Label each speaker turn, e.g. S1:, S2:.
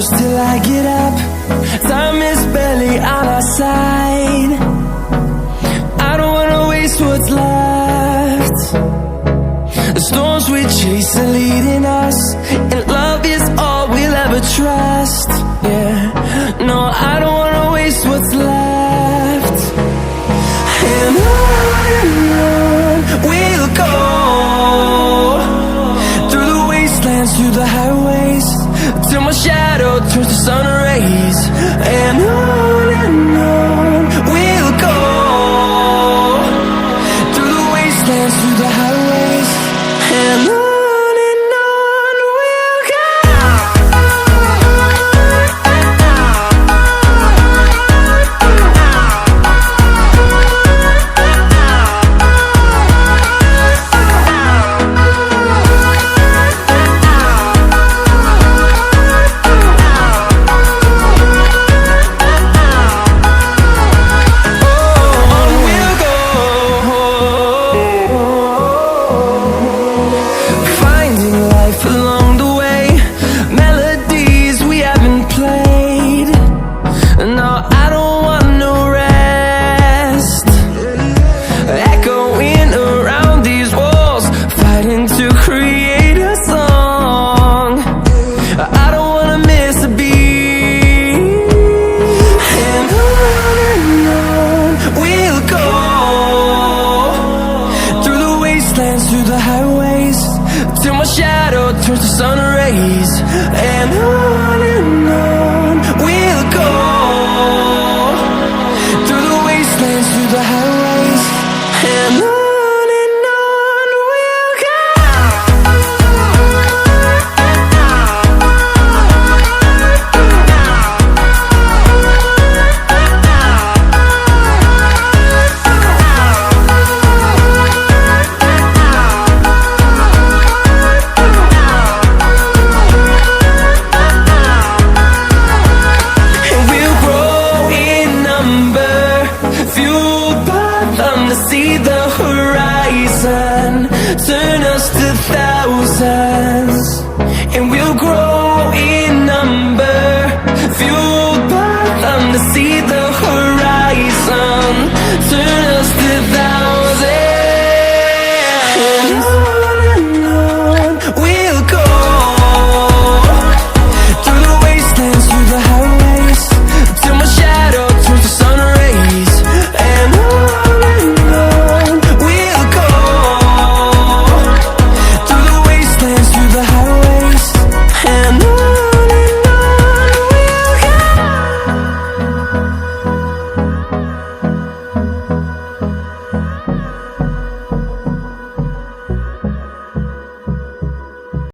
S1: close till I get up. Time is barely on our side. I don't wanna waste what's left. The storms we chase are leading us, and love is all we'll ever trust. Yeah, no, I don't wanna waste what's left. And on we'll go, through the wastelands, through the highways, till my shadow turns to sun rays. And on we'll go, through the wastelands, through the highways, and on we'll go. Through the highways, till my shadow turns to sun rays. And on we'll go, through the wastelands, through the highways, and on we'll go. To see the horizon turn us to thousands, and we'll grow in number, fueled by them to see the